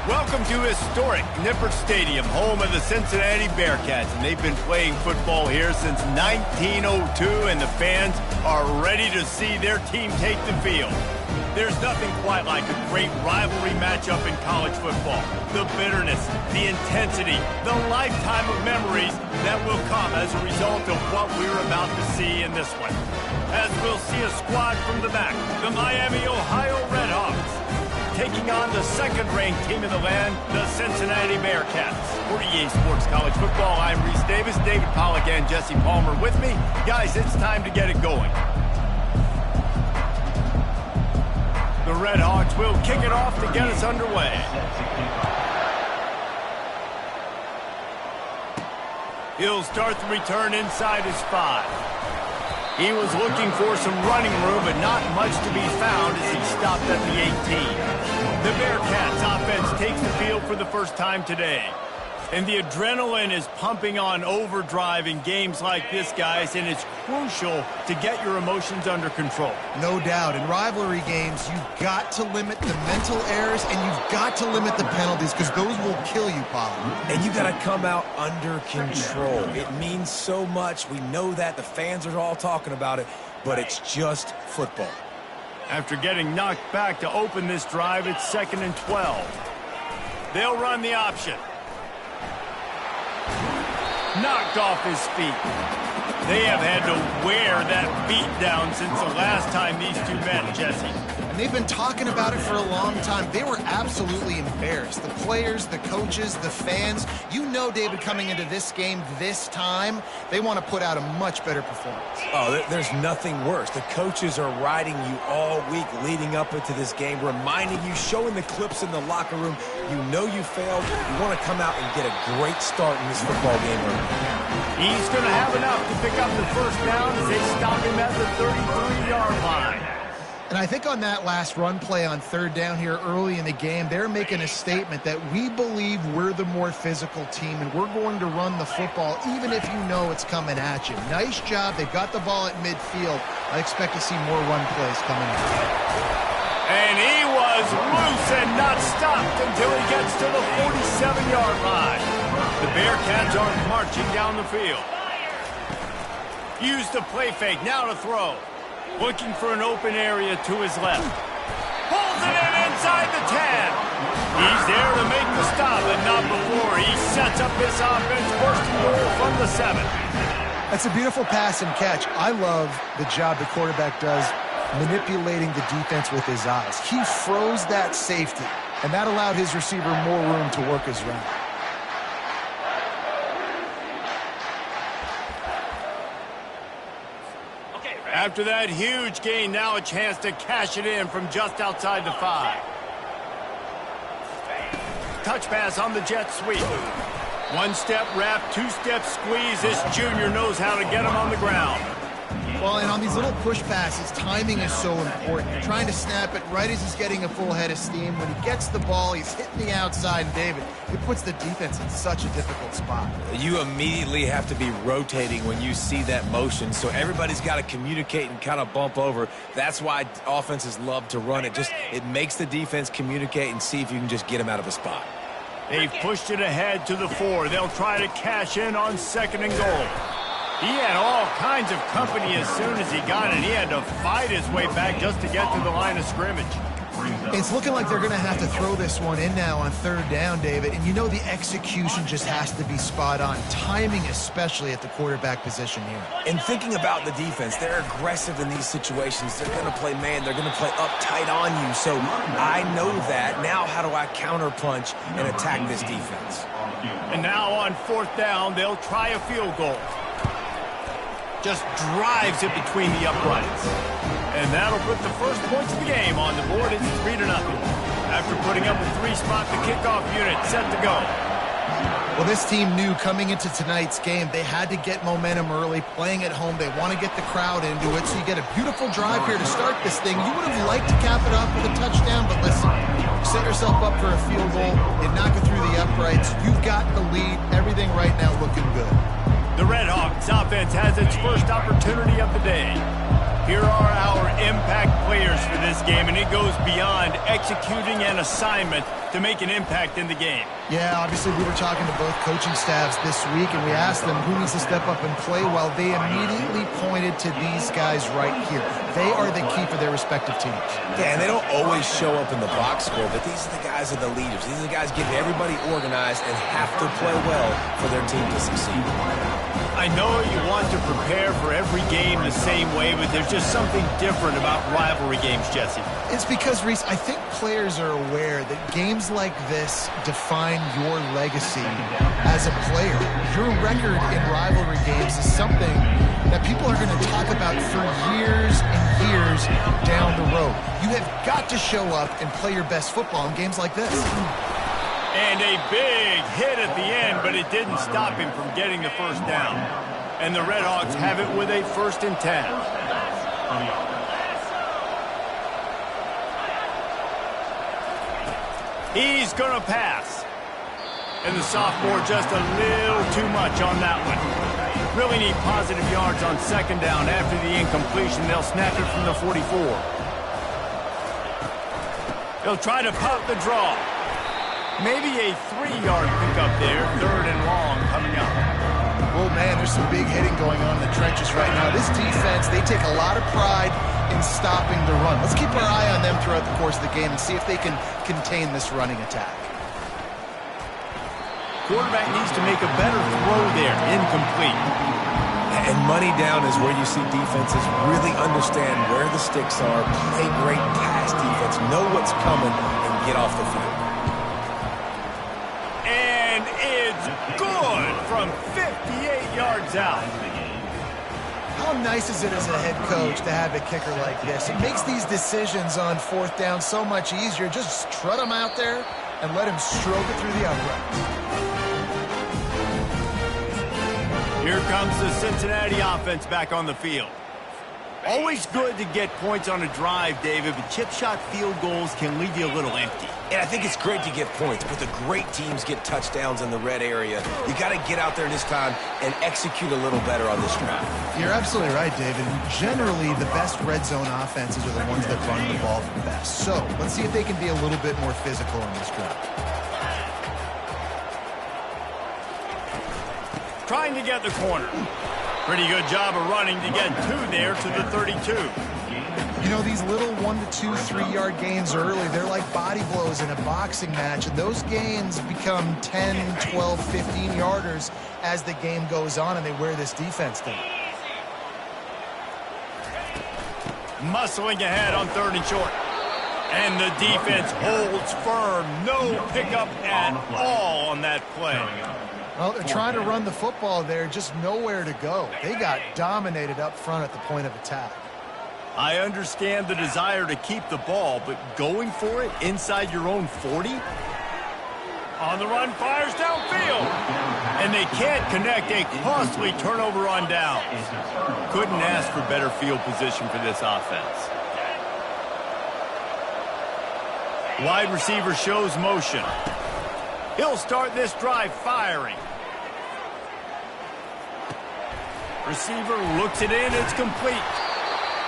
Welcome to historic Nippert Stadium, home of the Cincinnati Bearcats, and they've been playing football here since 1902, and the fans are ready to see their team take the field. There's nothing quite like a great rivalry matchup in college football. The bitterness, the intensity, the lifetime of memories that will come as a result of what we're about to see in this one. As we'll see a squad from the back, the Miami, Ohio Redhawks, taking on the second-ranked team in the land, the Cincinnati Bearcats. For EA Sports College Football, I'm Reese Davis, David Pollack, and Jesse Palmer with me. Guys, it's time to get it going. The Redhawks will kick it off to get us underway. He'll start the return inside his 5. He was looking for some running room, but not much to be found as he stopped at the 18. The Bearcats offense takes the field for the first time today. And the adrenaline is pumping on overdrive in games like this, guys, and it's crucial to get your emotions under control. No doubt. In rivalry games, you've got to limit the mental errors, and you've got to limit the penalties, because those will kill you, Paul. And you got to come out under control. It means so much. We know that. The fans are all talking about it, but it's just football. After getting knocked back to open this drive, it's 2nd and 12. They'll run the option. Knocked off his feet. They have had to wear that beat down since the last time these two met, Jesse. And they've been talking about it for a long time. They were absolutely embarrassed. The players, the coaches, the fans. You know, David, coming into this game this time, they want to put out a much better performance. Oh, there's nothing worse. The coaches are riding you all week leading up into this game, reminding you, showing the clips in the locker room. You know you failed. You want to come out and get a great start in this football game. He's going to have enough to pick up the first down as they stop him at the 33-yard line. And I think on that last run play on 3rd down here early in the game, they're making a statement that we believe we're the more physical team, and we're going to run the football even if you know it's coming at you. Nice job. They've got the ball at midfield. I expect to see more run plays coming up. And he was loose and not stopped until he gets to the 47-yard line. The Bearcats are marching down the field. Use the play fake, now to throw. Looking for an open area to his left. Pulls it in inside the 10. He's there to make the stop, but not before. He sets up this offense, first and goal from the 7. That's a beautiful pass and catch. I love the job the quarterback does manipulating the defense with his eyes. He froze that safety, and that allowed his receiver more room to work his route. After that huge gain, now a chance to cash it in from just outside the 5. Touch pass on the jet sweep. One-step wrap, two-step squeeze. This junior knows how to get him on the ground. Well, and on these little push passes, timing is so important. You're trying to snap it right as he's getting a full head of steam. When he gets the ball, he's hitting the outside, and David, it puts the defense in such a difficult spot. You immediately have to be rotating when you see that motion, so everybody's got to communicate and kind of bump over. That's why offenses love to run it. It makes the defense communicate and see if you can just get him out of a spot. They've pushed it ahead to the 4. They'll try to cash in on 2nd and goal. He had all kinds of company as soon as he got it. He had to fight his way back just to get to the line of scrimmage. It's looking like they're going to have to throw this one in now on 3rd down, David. And you know the execution just has to be spot on. Timing especially at the quarterback position here. And thinking about the defense, they're aggressive in these situations. They're going to play man. They're going to play up tight on you. So I know that. Now how do I counterpunch and attack this defense? And now on 4th down, they'll try a field goal. Just drives it between the uprights. And that'll put the first points of the game on the board. It's 3-0. After putting up a 3-spot, the kickoff unit set to go. Well, this team knew coming into tonight's game they had to get momentum early. Playing at home, they want to get the crowd into it. So you get a beautiful drive here to start this thing. You would have liked to cap it off with a touchdown, but listen, you set yourself up for a field goal. You knock it through the uprights. You've got the lead. Everything right now looking good. The Redhawks offense has its first opportunity of the day. Here are our impact players for this game, and it goes beyond executing an assignment to make an impact in the game. Yeah, obviously we were talking to both coaching staffs this week, and we asked them who needs to step up and play well. They immediately pointed to these guys right here. They are the key for their respective teams. Yeah, and they don't always show up in the box score, but these are the guys that are the leaders. These are the guys getting everybody organized and have to play well for their team to succeed. I know you want to prepare for every game the same way, but there's just something different about rivalry games, Jesse. It's because, Reese, I think players are aware that games like this define your legacy as a player. Your record in rivalry games is something that people are going to talk about for years and years down the road. You have got to show up and play your best football in games like this. And a big hit at the end, but it didn't stop him from getting the first down. And the Redhawks have it with a 1st and 10. He's going to pass. And the sophomore just a little too much on that one. Really need positive yards on 2nd down. After the incompletion, they'll snap it from the 44. They'll try to pop the draw. Maybe a 3-yard pickup there. 3rd and long coming up. Oh, man, there's some big hitting going on in the trenches right now. This defense, they take a lot of pride in stopping the run. Let's keep our eye on them throughout the course of the game and see if they can contain this running attack. Quarterback needs to make a better throw there. Incomplete. And money down is where you see defenses really understand where the sticks are, play great pass defense, know what's coming, and get off the field. And it's good from 58 yards out. How nice is it as a head coach to have a kicker like this? It makes these decisions on 4th down so much easier. Just trot him out there and let him stroke it through the uprights. Here comes the Cincinnati offense back on the field. Always good to get points on a drive, David, but chip shot field goals can leave you a little empty. And I think it's great to get points, but the great teams get touchdowns in the red area. You got to get out there this time and execute a little better on this drive. You're absolutely right, David. Generally, the best red zone offenses are the ones that run the ball the best. So let's see if they can be a little bit more physical in this drive. Trying to get the corner. Pretty good job of running to get 2 there to the 32. You know, these little 1 to 2, 3-yard gains early, they're like body blows in a boxing match, and those gains become 10, 12, 15-yarders as the game goes on, and they wear this defense down. Muscling ahead on 3rd and short. And the defense holds firm. No pickup at all on that play. Well, they're trying to run the football there, just nowhere to go. They got dominated up front at the point of attack. I understand the desire to keep the ball, but going for it inside your own 40? On the run, fires downfield. And they can't connect. A costly turnover on downs. Couldn't ask for better field position for this offense. Wide receiver shows motion. He'll start this drive firing. Receiver looks it in. It's complete.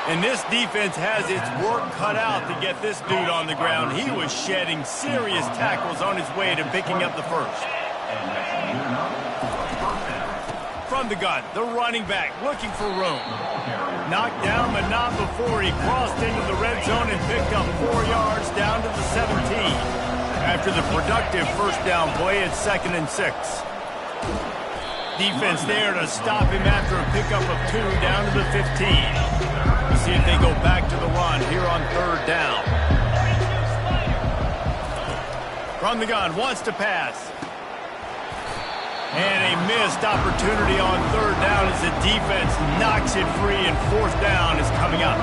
And this defense has its work cut out to get this dude on the ground. He was shedding serious tackles on his way to picking up the first. From the gun, the running back looking for room. Knocked down, but not before he crossed into the red zone and picked up 4 yards down to the 17. After the productive first down play, it's 2nd and 6. Defense there to stop him after a pickup of 2 down to the 15. We'll see if they go back to the run here on 3rd down. From the gun, wants to pass. And a missed opportunity on 3rd down as the defense knocks it free, and 4th down is coming up.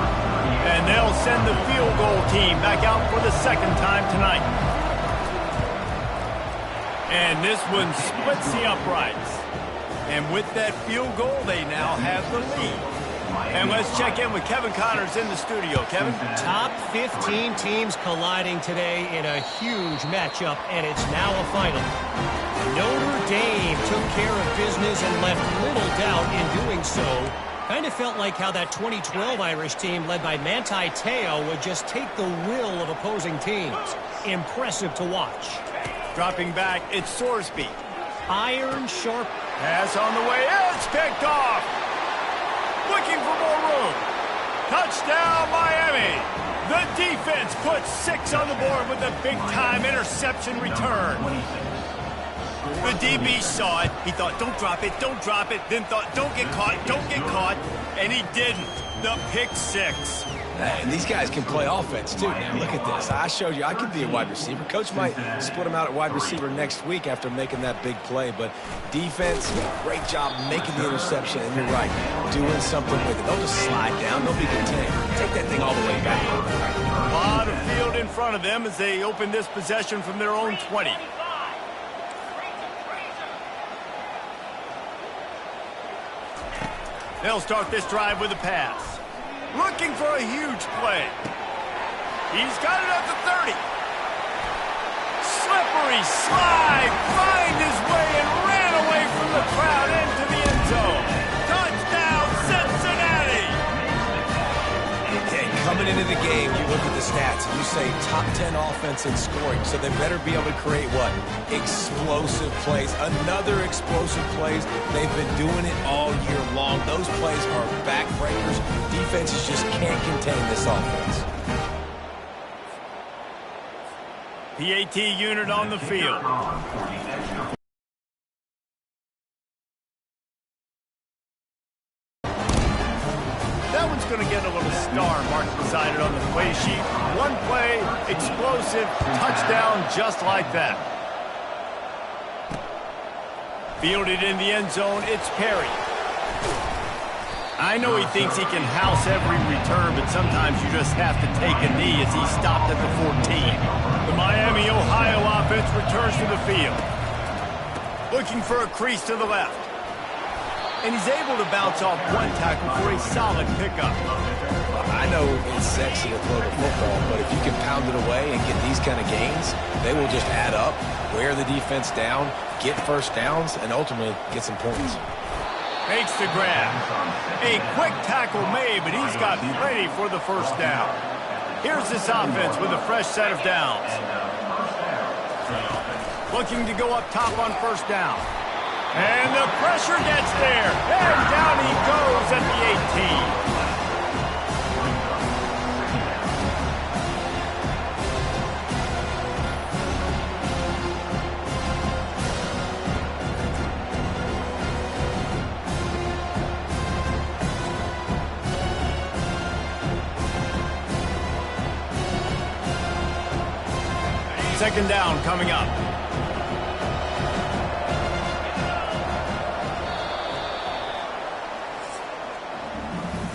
And they'll send the field goal team back out for the 2nd time tonight. And this one splits the uprights. And with that field goal, they now have the lead. And let's check in with Kevin Connors in the studio. Kevin? Top 15 teams colliding today in a huge matchup, and it's now a final. Notre Dame took care of business and left little doubt in doing so Kind of felt like how that 2012 Irish team led by Manti Te'o would just take the will of opposing teams. Impressive to watch. Dropping back, it's Sorsby. Iron sharp. Pass on the way, it's picked off. Looking for more room. Touchdown, Miami. The defense puts 6 on the board with a big-time interception return. The DB saw it. He thought, don't drop it, then thought, don't get caught, and he didn't. The pick 6. And these guys can play offense, too. Now, look at this. I showed you I could be a wide receiver. Coach might split him out at wide receiver next week after making that big play. But defense, great job making the interception. And you're right, doing something with it. Don't just slide down. Don't be contained. Take that thing all the way back. A lot of field in front of them as they open this possession from their own 20. They'll start this drive with a pass. Looking for a huge play. He's got it at the 30. Slippery slide. Find his way and ran away from the crowd into the end zone. Touchdown, Cincinnati. Okay, coming into the game, you look at the stats and you say top 10 offense in scoring, so they better be able to create what? Explosive plays. Another explosive plays. They've been doing it all year long. Those plays are backbreakers. Defenses just can't contain this offense. PAT unit on the field. That one's going to get a little star marked beside it on the play sheet. One play, explosive, touchdown just like that. Fielded in the end zone, it's Perry. I know he thinks he can house every return, but sometimes you just have to take a knee as he stopped at the 14. The Miami, Ohio offense returns to the field. Looking for a crease to the left. And he's able to bounce off one tackle for a solid pickup. I know it's sexy to throw the football, but if you can pound it away and get these kind of gains, they will just add up, wear the defense down, get first downs, and ultimately get some points. Makes the grab. A quick tackle made, but he's got plenty for the first down. Here's this offense with a fresh set of downs. Looking to go up top on first down. And the pressure gets there. And down he goes at the 18. Second down coming up.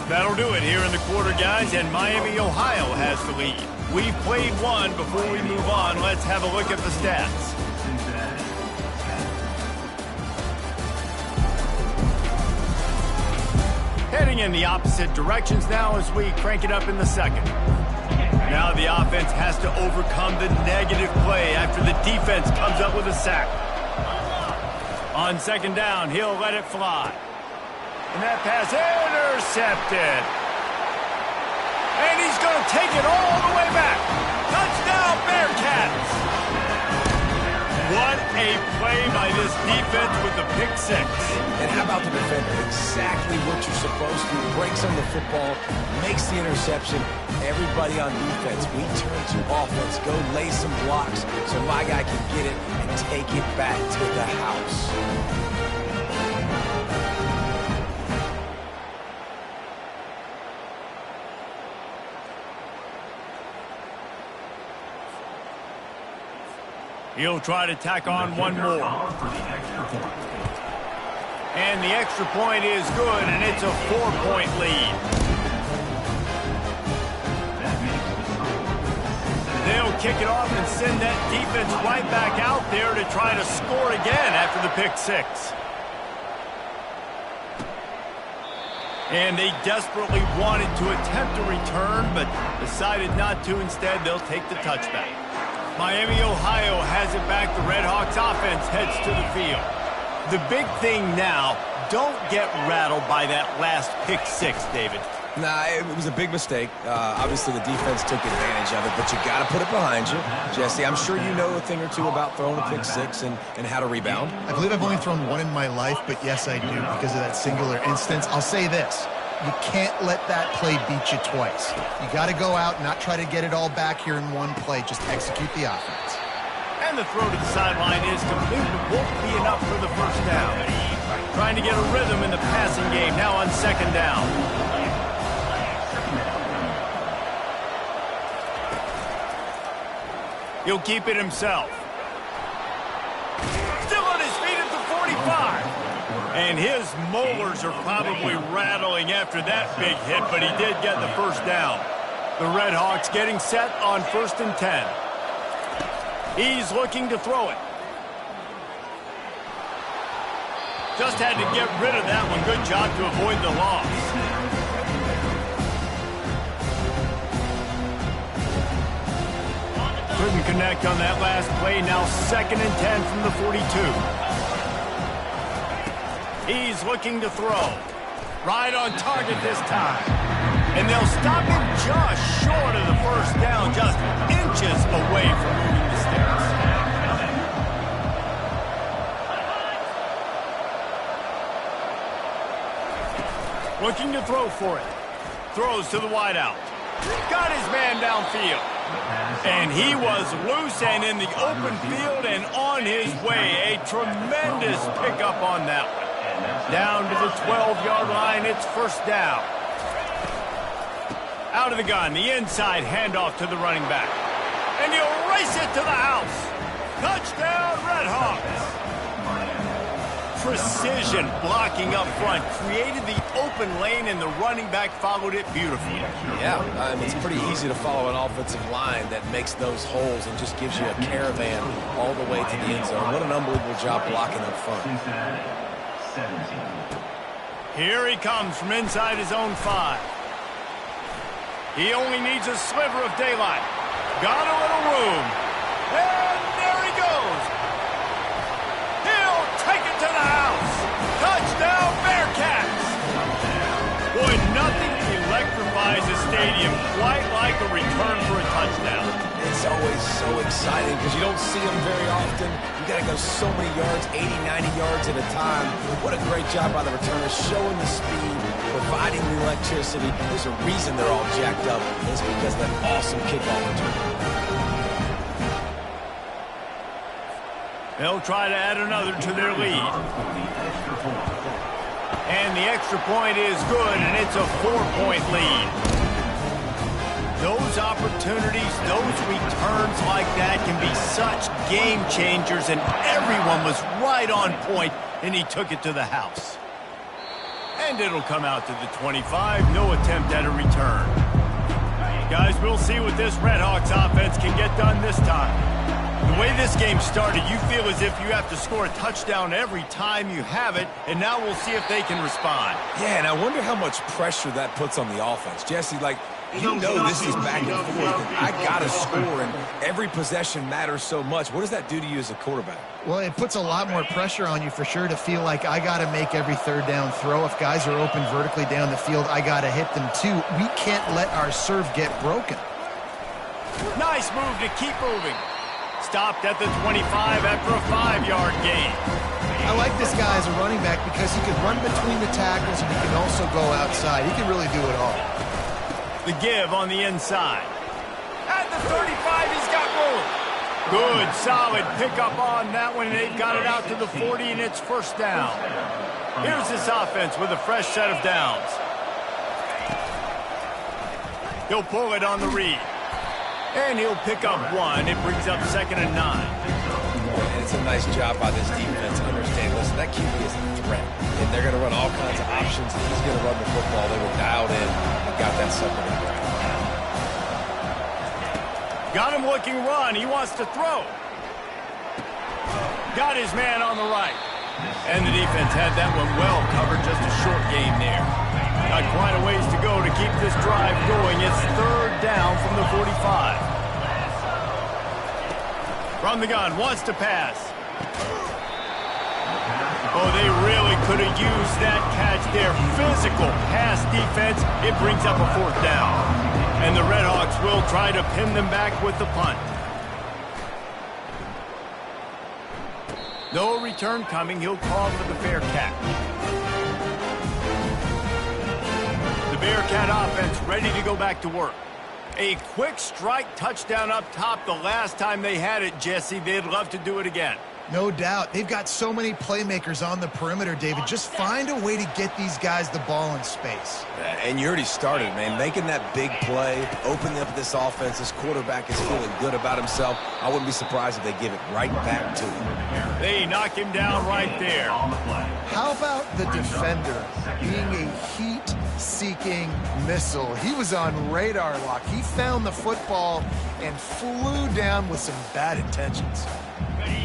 That'll do it here in the quarter, guys, and Miami, Ohio has the lead. We've played one. Before we move on, let's have a look at the stats. Heading in the opposite directions now as we crank it up in the second. Now the offense has to overcome the negative play after the defense comes up with a sack. On second down, he'll let it fly. And that pass intercepted. And he's going to take it all the way back. Touchdown, Bearcats! What a play by this defense with the pick 6. And how about the defender? Exactly what you're supposed to. Breaks on the football, makes the interception. Everybody on defense, we turn to offense. Go lay some blocks so my guy can get it and take it back to the house. He'll try to tack on one more. And the extra point is good, and it's a 4-point lead. They'll kick it off and send that defense right back out there to try to score again after the pick 6. And they desperately wanted to attempt a return, but decided not to. Instead, they'll take the touchback. Miami, Ohio has it back. The Red Hawks offense heads to the field. The big thing now, don't get rattled by that last pick six, David. Nah, it was a big mistake. Obviously, the defense took advantage of it, but you got to put it behind you. Jesse, I'm sure you know a thing or two about throwing a pick six and how to rebound. I believe I've only thrown one in my life, but yes, I do because of that singular instance. I'll say this. You can't let that play beat you twice. You got to go out and not try to get it all back here in one play. Just execute the offense. And the throw to the sideline is complete, but won't be enough for the first down. Trying to get a rhythm in the passing game now on second down. He'll keep it himself. Still on his feet at the 45. And his molars are probably rattling after that big hit, but he did get the first down. The Red Hawks getting set on 1st and 10. He's looking to throw it. Just had to get rid of that one. Good job to avoid the loss. Couldn't connect on that last play. Now 2nd and 10 from the 42. He's looking to throw. Right on target this time. And they'll stop him just short of the first down, just inches away from moving the sticks. Looking to throw for it. Throws to the wideout. Got his man downfield. And he was loose and in the open field and on his way. A tremendous pickup on that one. Down to the 12-yard line, it's first down. Out of the gun, the inside handoff to the running back. And he'll race it to the house. Touchdown, Red Hawks. Precision blocking up front created the open lane, and the running back followed it beautifully. Yeah, it's pretty easy to follow an offensive line that makes those holes and just gives you a caravan all the way to the end zone. What an unbelievable job blocking up front. Here he comes from inside his own 5. He only needs a sliver of daylight. Got a little room. And there he goes. He'll take it to the house. Touchdown, Bearcats. Boy, nothing electrifies a stadium quite like a return for a touchdown. It's always so exciting because you don't see them very often. You got to go so many yards, 80, 90 yards at a time. What a great job by the returners, showing the speed, providing the electricity. There's a reason they're all jacked up. It's because of that awesome kickoff return. They'll try to add another to their lead. And the extra point is good, and it's a 4-point lead. Those opportunities, those returns like that can be such game changers, and everyone was right on point, and he took it to the house. And it'll come out to the 25. No attempt at a return. Guys, we'll see what this Red Hawks offense can get done this time. The way this game started, you feel as if you have to score a touchdown every time you have it, and now we'll see if they can respond. Yeah, and I wonder how much pressure that puts on the offense. Jesse, you know this is back and forth, and I got to score, and every possession matters so much. What does that do to you as a quarterback? Well, it puts a lot more pressure on you for sure to feel like I got to make every third down throw. If guys are open vertically down the field, I got to hit them too. We can't let our serve get broken. Nice move to keep moving. Stopped at the 25 after a 5-yard gain. I like this guy as a running back because he can run between the tackles and he can also go outside. He can really do it all. The give on the inside. At the 35, he's got room. Good, solid pickup on that one, and they've got it out to the 40, and it's first down. Here's this offense with a fresh set of downs. He'll pull it on the read. And he'll pick up 1. It brings up 2nd and 9. And it's a nice job by this defense. Understand, listen, that QB is a threat. And they're going to run all kinds of options. He's going to run the football. They were dialed in and got that sucker to the ground. Got him looking run. He wants to throw. Got his man on the right. And the defense had that one well covered. Just a short game there. Got quite a ways to go to keep this drive going. It's third down from the 45. From the gun, wants to pass. Oh, they really could have used that catch there. Physical pass defense. It brings up a 4th down. And the Redhawks will try to pin them back with the punt. No return coming. He'll call for the fair catch. The Bearcat offense ready to go back to work. A quick strike touchdown up top the last time they had it, Jesse. They'd love to do it again. No doubt. They've got so many playmakers on the perimeter, David. Just find a way to get these guys the ball in space. And you already started, man. Making that big play, opening up this offense. This quarterback is feeling good about himself. I wouldn't be surprised if they give it right back to him. They knock him down right there. How about the defender being a heat-seeking missile? He was on radar lock. He found the football and flew down with some bad intentions.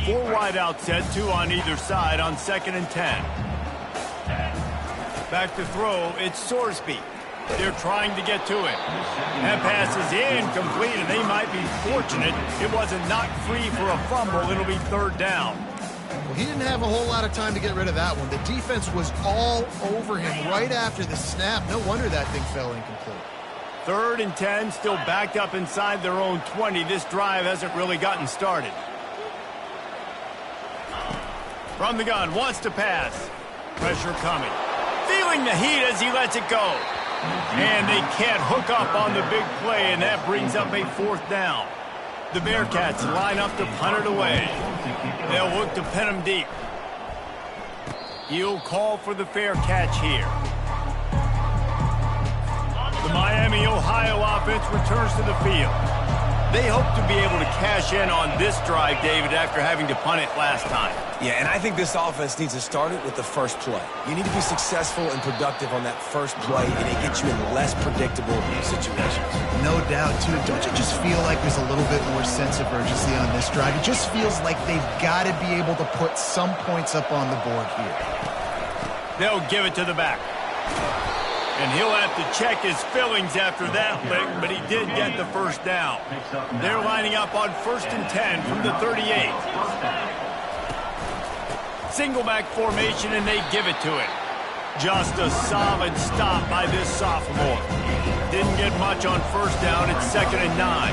4 wide out set, 2 on either side on 2nd and 10. Back to throw, it's Sorsby. They're trying to get to it. That pass is incomplete, and they might be fortunate it wasn't knocked free for a fumble. It'll be 3rd down. Well, he didn't have a whole lot of time to get rid of that one. The defense was all over him right after the snap. No wonder that thing fell incomplete. 3rd and 10, still backed up inside their own 20. This drive hasn't really gotten started. From the gun, wants to pass. Pressure coming. Feeling the heat as he lets it go. And they can't hook up on the big play, and that brings up a 4th down. The Bearcats line up to punt it away. They'll look to pin him deep. He'll call for the fair catch here. The Miami, Ohio offense returns to the field. They hope to be able to cash in on this drive, David, after having to punt it last time. Yeah, and I think this offense needs to start it with the first play. You need to be successful and productive on that first play, and it gets you in less predictable situations. No doubt, too. Don't you just feel like there's a little bit more sense of urgency on this drive? It just feels like they've got to be able to put some points up on the board here. They'll give it to the back. And he'll have to check his fillings after that lick, but he did get the 1st down. They're lining up on 1st and 10 from the 38. Single back formation, and they give it to it. Just a solid stop by this sophomore. Didn't get much on 1st down. It's 2nd and 9.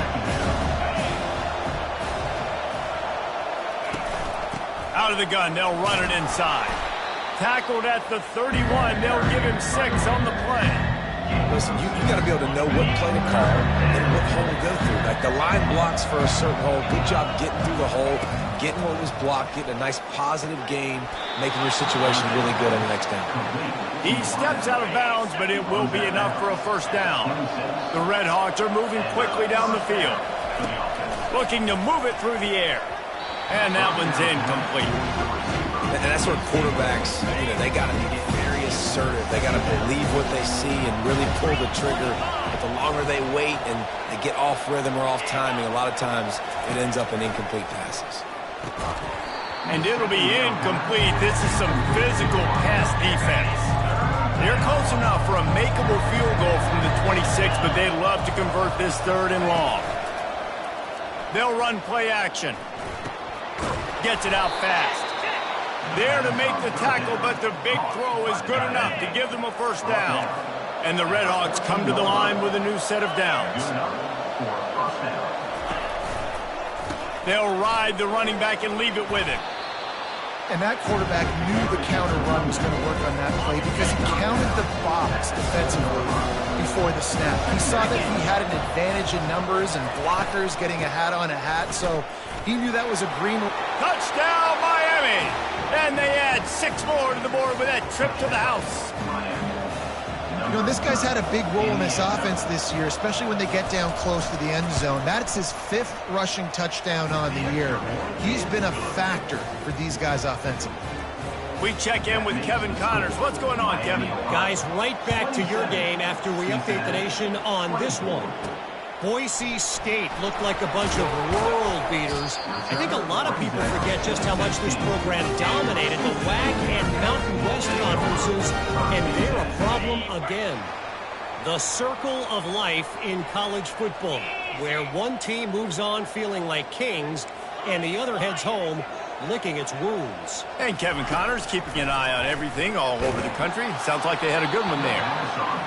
Out of the gun, they'll run it inside. Tackled at the 31. They'll give him 6 on the play. Listen, you got to be able to know what play to call and what hole to go through. Like the line blocks for a certain hole. Good job getting through the hole, getting what was blocked, getting a nice positive gain, making your situation really good on the next down. He steps out of bounds, but it will be enough for a 1st down. The Redhawks are moving quickly down the field. Looking to move it through the air. And that one's incomplete. And that's where quarterbacks, they got to be very assertive. They got to believe what they see and really pull the trigger. But the longer they wait and they get off rhythm or off timing, a lot of times it ends up in incomplete passes. And it'll be incomplete. This is some physical pass defense. They're close enough for a makeable field goal from the 26, but they'd love to convert this 3rd and long. They'll run play action. Gets it out fast. There to make the tackle, but the big throw is good enough to give them a 1st down. And the Redhawks come to the line with a new set of downs. They'll ride the running back and leave it with him. And that quarterback knew the counter run was going to work on that play because he counted the box defensively before the snap. He saw that he had an advantage in numbers and blockers getting a hat on a hat, so he knew that was a green. Touchdown, Miami! And they add 6 more to the board with that trip to the house. You know, this guy's had a big role in this offense this year, especially when they get down close to the end zone. That's his 5th rushing touchdown on the year. He's been a factor for these guys offensively. We check in with Kevin Connors. What's going on, Kevin? Guys, right back to your game after we update the nation on this one. Boise State looked like a bunch of world beaters. I think a lot of people forget just how much this program dominated the WAC and Mountain West conferences, and they're a problem again. The circle of life in college football, where one team moves on feeling like kings and the other heads home licking its wounds. And Kevin Connors keeping an eye on everything all over the country. Sounds like they had a good one there.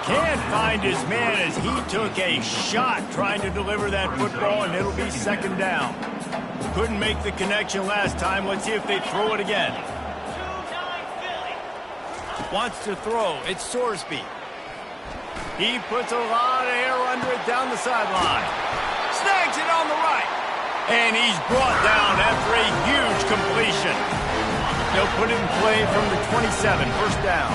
Can't find his man as he took a shot trying to deliver that football, and it'll be second down. Couldn't make the connection last time. Let's see if they throw it again. Wants to throw. It's Sorsby. He puts a lot of air under it down the sideline. Snags it on the right. And he's brought down after a huge completion. They'll put it in play from the 27, first down.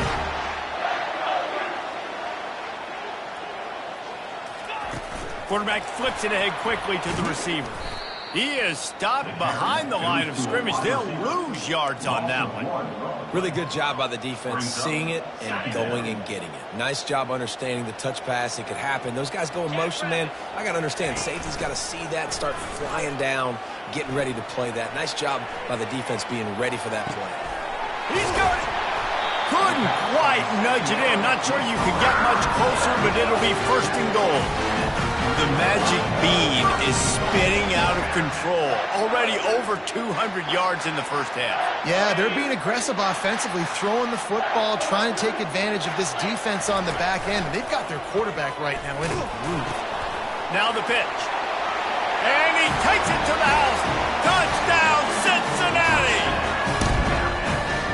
Quarterback flips it ahead quickly to the receiver. He is stopped behind the line of scrimmage. They'll lose yards on that one. Really good job by the defense seeing it and going and getting it. Nice job understanding the touch pass. It could happen. Those guys go in motion, man. I got to understand. Safety's got to see that, start flying down, getting ready to play that. Nice job by the defense being ready for that play. He's got it. Couldn't quite nudge it in. Not sure you could get much closer, but it'll be first and goal. The magic bean is spinning out of control. Already over 200 yards in the first half. Yeah, they're being aggressive offensively, throwing the football, trying to take advantage of this defense on the back end. They've got their quarterback right now in a groove. Now the pitch. And he takes it to the house. Touchdown, Cincinnati!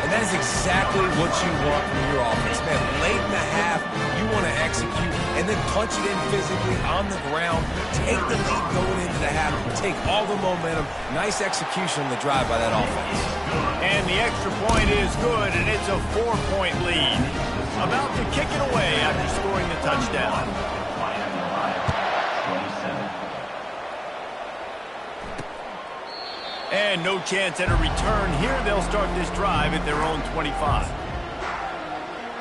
And that is exactly what you want from your offense, man. Late in the half, you want to execute and then punch it in physically on the ground. Take the lead going into the half. Take all the momentum. Nice execution on the drive by that offense. And the extra point is good, and it's a 4-point lead. About to kick it away after scoring the touchdown. And no chance at a return here. They'll start this drive at their own 25.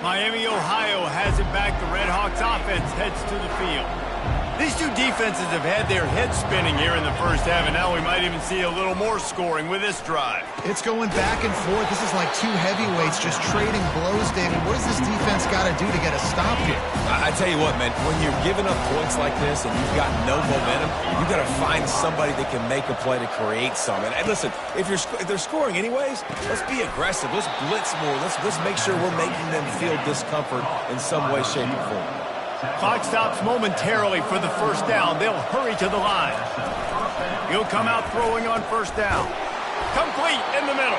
Miami, Ohio has it back. The Red Hawks offense heads to the field. These two defenses have had their heads spinning here in the first half, and now we might even see a little more scoring with this drive. It's going back and forth. This is like two heavyweights just trading blows, David. What does this defense got to do to get a stop here? I tell you what, man, when you're giving up points like this and you've got no momentum, you've got to find somebody that can make a play to create some. And listen, if they're scoring anyways, let's be aggressive. Let's blitz more. Let's make sure we're making them feel discomfort in some way, shape, or form. Clock stops momentarily for the first down. They'll hurry to the line. He'll come out throwing on first down. Complete in the middle.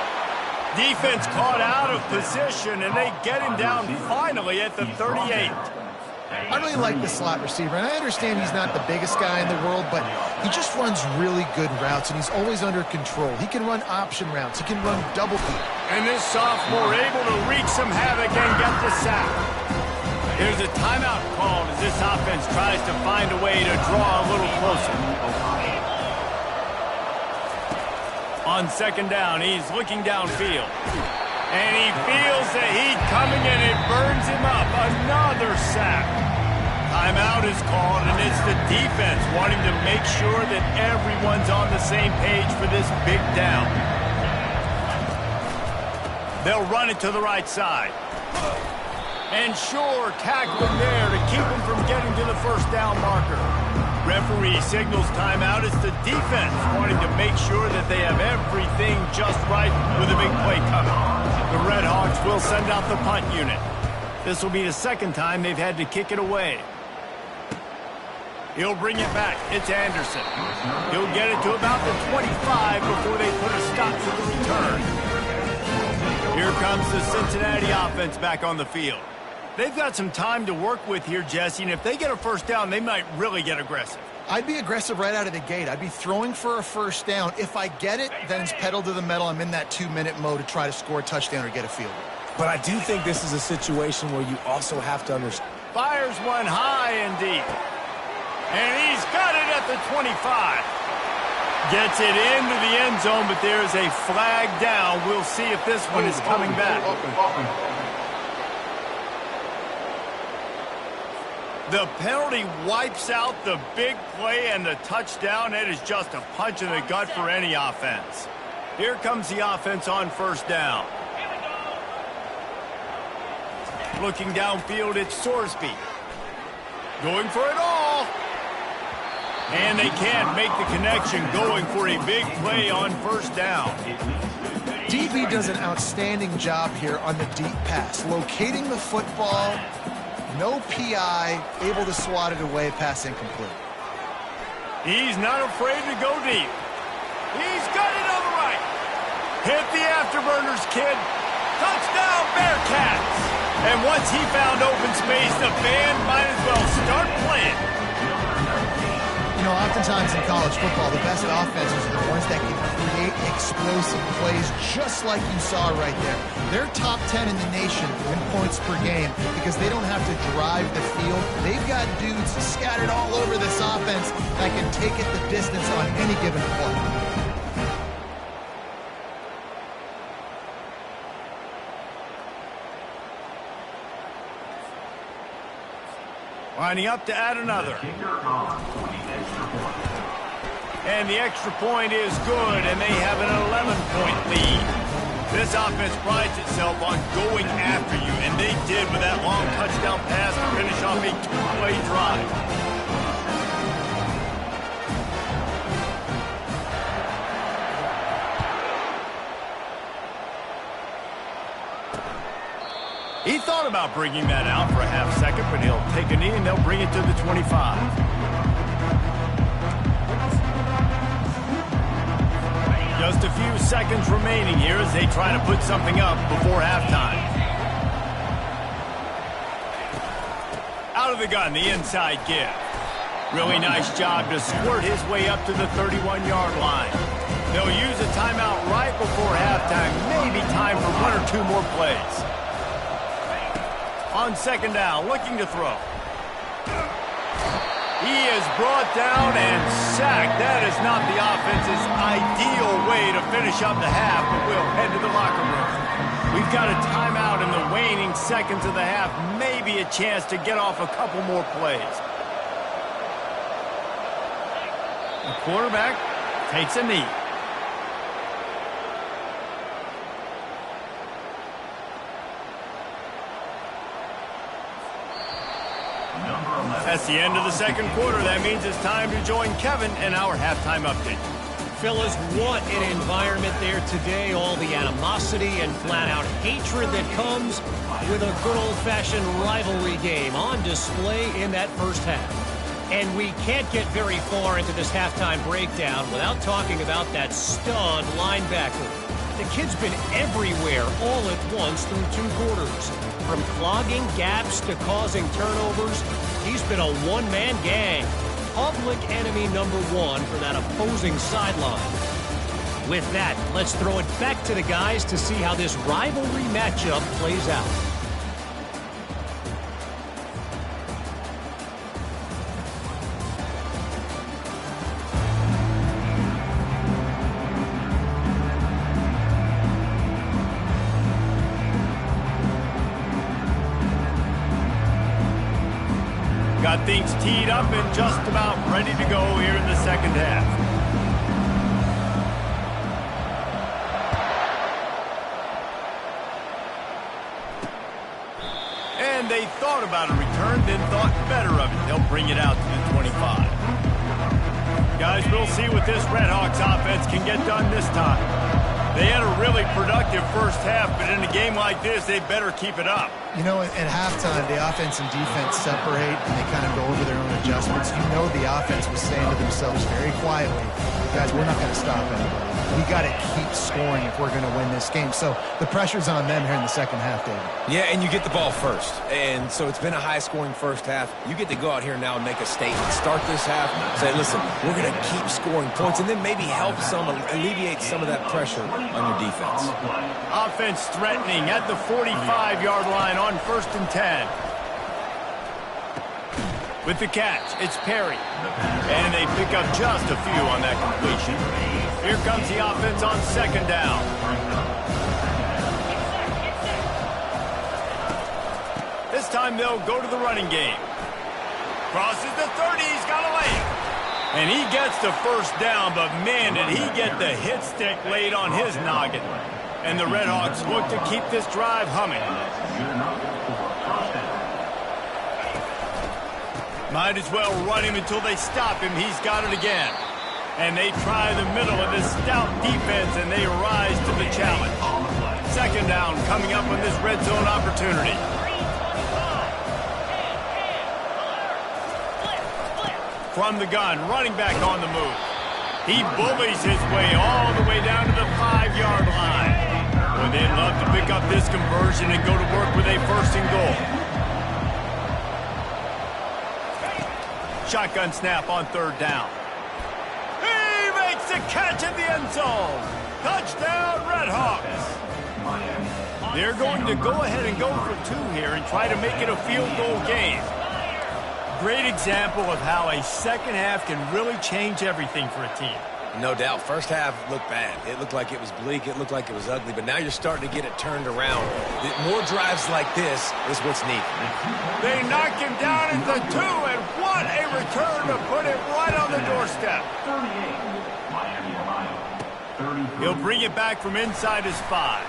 Defense caught out of position, and they get him down finally at the 38. I really like the slot receiver, and I understand he's not the biggest guy in the world, but he just runs really good routes, and he's always under control. He can run option routes. He can run double deep. And this sophomore able to wreak some havoc and get the sack. There's a timeout called as this offense tries to find a way to draw a little closer. On second down, he's looking downfield. And he feels the heat coming, and it burns him up. Another sack. Timeout is called, and it's the defense wanting to make sure that everyone's on the same page for this big down. They'll run it to the right side. And sure, tackling there to keep him from getting to the first down marker. Referee signals timeout. It's the defense wanting to make sure that they have everything just right with a big play coming. The Red Hawks will send out the punt unit. This will be the second time they've had to kick it away. He'll bring it back. It's Anderson. He'll get it to about the 25 before they put a stop to the return. Here comes the Cincinnati offense back on the field. They've got some time to work with here, Jesse, and if they get a first down, they might really get aggressive. I'd be aggressive right out of the gate. I'd be throwing for a first down. If I get it, then it's pedal to the metal. I'm in that 2-minute mode to try to score a touchdown or get a field goal. But I do think this is a situation where you also have to understand. Fires one high and deep. And he's got it at the 25. Gets it into the end zone, but there's a flag down. We'll see if this one is coming back. The penalty wipes out the big play and the touchdown. It is just a punch in the gut for any offense. Here comes the offense on first down. Looking downfield, it's Sorsby. Going for it all. And they can't make the connection going for a big play on first down. DB does an outstanding job here on the deep pass, locating the football, no PI, able to swat it away, pass incomplete. He's not afraid to go deep. He's got it on the right. Hit the afterburners, kid. Touchdown, Bearcats. And once he found open space, the band might as well start playing. You know, oftentimes in college football, the best offenses are the ones that can create explosive plays just like you saw right there. They're top 10 in the nation in points per game because they don't have to drive the field. They've got dudes scattered all over this offense that can take it the distance on any given play. Lining up to add another. And the extra point is good, and they have an 11-point lead. This offense prides itself on going after you, and they did with that long touchdown pass to finish off a two-play drive. He thought about bringing that out for a half second, but he'll take a knee and they'll bring it to the 25. Just a few seconds remaining here as they try to put something up before halftime. Out of the gun, the inside give. Really nice job to squirt his way up to the 31-yard line. They'll use a timeout right before halftime, maybe time for one or two more plays. On second down, looking to throw. He is brought down and sacked. That is not the offense's ideal way to finish up the half, but we'll head to the locker room. We've got a timeout in the waning seconds of the half, maybe a chance to get off a couple more plays. The quarterback takes a knee. That's the end of the second quarter. That means it's time to join Kevin in our halftime update. Fellas, what an environment there today. All the animosity and flat-out hatred that comes with a good old-fashioned rivalry game on display in that first half. And we can't get very far into this halftime breakdown without talking about that stud linebacker. The kid's been everywhere all at once through two quarters. From clogging gaps to causing turnovers, he's been a one-man gang. Public enemy number one for that opposing sideline. With that, let's throw it back to the guys to see how this rivalry matchup plays out. Got things teed up and just about ready to go here in the second half. And they thought about a return, then thought better of it. They'll bring it out to the 25. Guys, we'll see what this Redhawks offense can get done this time. They had a really productive first half, but in a game like this, they better keep it up. You know, at halftime, the offense and defense separate, and they kind of go over their own adjustments. You know the offense was saying to themselves very quietly, guys, we're not going to stop anybody. We got to keep scoring if we're going to win this game. So the pressure's on them here in the second half, David. Yeah, and you get the ball first. And so it's been a high-scoring first half. You get to go out here now and make a statement. Start this half, say, listen, we're going to keep scoring points, and then maybe help alleviate some of that pressure on your defense. Offense threatening at the 45-yard line on 1st and 10. With the catch, it's Perry. And they pick up just a few on that completion. Here comes the offense on second down. This time they'll go to the running game. Crosses the 30, he's got a layup. And he gets the first down, but man, did he get the hit stick laid on his noggin. And the Redhawks look to keep this drive humming. Might as well run him until they stop him. He's got it again. And they try the middle of this stout defense, and they rise to the challenge. Second down coming up on this red zone opportunity. From the gun, running back on the move. He bullies his way all the way down to the 5-yard line. Well, they'd love to pick up this conversion and go to work with a first and goal. Shotgun snap on third down. He makes a catch in the end zone. Touchdown, Redhawks. They're going to go ahead and go for 2 here and try to make it a field goal game. Great example of how a second half can really change everything for a team. No doubt. First half looked bad. It looked like it was bleak. It looked like it was ugly. But now you're starting to get it turned around. More drives like this is what's needed. They knock him down into 2, and what a return to put it right on the doorstep. He'll bring it back from inside his 5.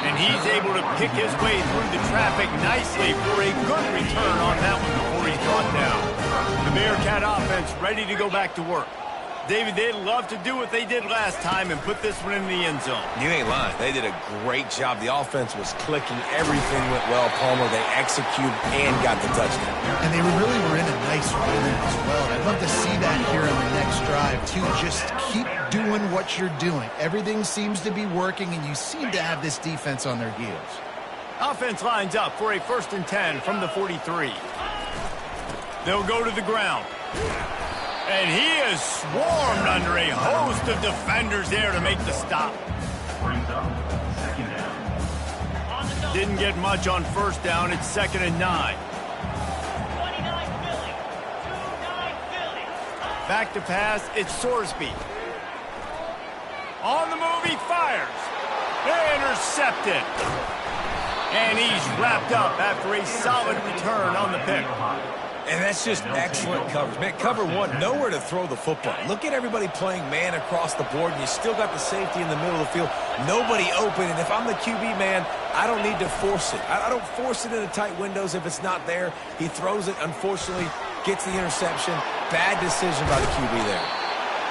And he's able to pick his way through the traffic nicely for a good return on that one before he's brought down. The Bearcat offense ready to go back to work. David, they'd love to do what they did last time and put this one in the end zone. You ain't lying. They did a great job. The offense was clicking. Everything went well, Palmer. They executed and got the touchdown. And they really were in a nice rhythm as well. And I'd love to see that here on the next drive, too. Just keep doing what you're doing. Everything seems to be working, and you seem to have this defense on their heels. Offense lines up for a 1st and 10 from the 43. They'll go to the ground. And he is swarmed under a host of defenders there to make the stop. Didn't get much on first down. It's 2nd and 9. Back to pass. It's Sorsby. On the move, he fires. Intercepted. And he's wrapped up after a solid return on the pick. And that's just excellent coverage. Man, cover 1, nowhere to throw the football. Look at everybody playing man across the board, and you still got the safety in the middle of the field. Nobody open, and if I'm the QB, man, I don't need to force it. I don't force it into tight windows if it's not there. He throws it, unfortunately, gets the interception. Bad decision by the QB there.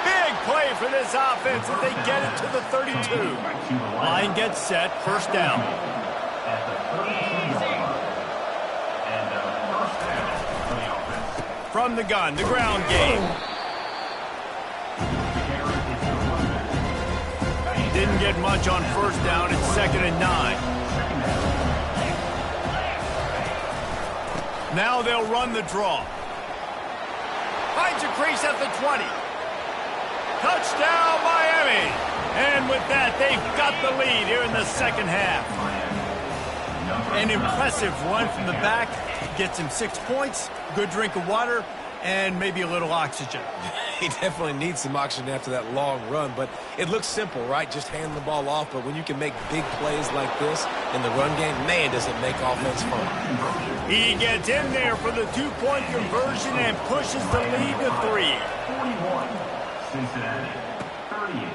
Big play for this offense as they get it to the 32. Line gets set, first down. From the gun, the ground game. Didn't get much on first down. It's 2nd and 9. Now they'll run the draw. Finds a crease at the 20. Touchdown, Miami. And with that, they've got the lead here in the second half. An impressive run from the back. Gets him 6 points, good drink of water, and maybe a little oxygen. He definitely needs some oxygen after that long run, but it looks simple, right? Just hand the ball off, but when you can make big plays like this in the run game, man, does it make offense fun. He gets in there for the 2-point conversion and pushes the lead to 3. 41, Cincinnati, 38.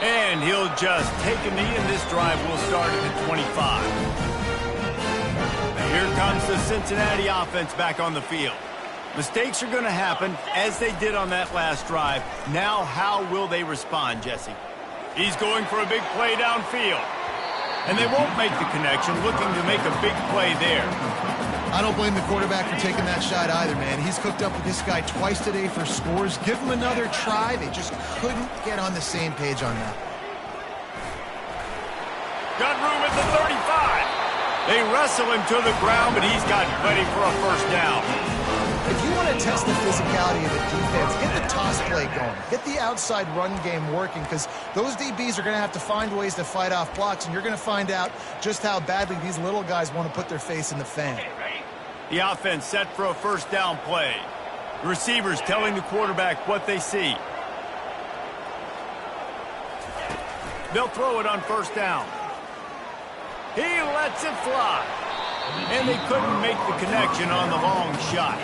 And he'll just take a knee, and this drive will start at the 25. Here comes the Cincinnati offense back on the field. Mistakes are going to happen, as they did on that last drive. Now, how will they respond, Jesse? He's going for a big play downfield. And they won't make the connection, looking to make a big play there. I don't blame the quarterback for taking that shot either, man. He's cooked up with this guy twice today for scores. Give him another try. They just couldn't get on the same page on that. Got room at the 35. They wrestle him to the ground, but he's got plenty for a first down. If you want to test the physicality of the defense, get the toss play going. Get the outside run game working, because those DBs are going to have to find ways to fight off blocks, and you're going to find out just how badly these little guys want to put their face in the fan. The offense set for a first down play. The receivers telling the quarterback what they see. They'll throw it on first down. He lets it fly. And they couldn't make the connection on the long shot.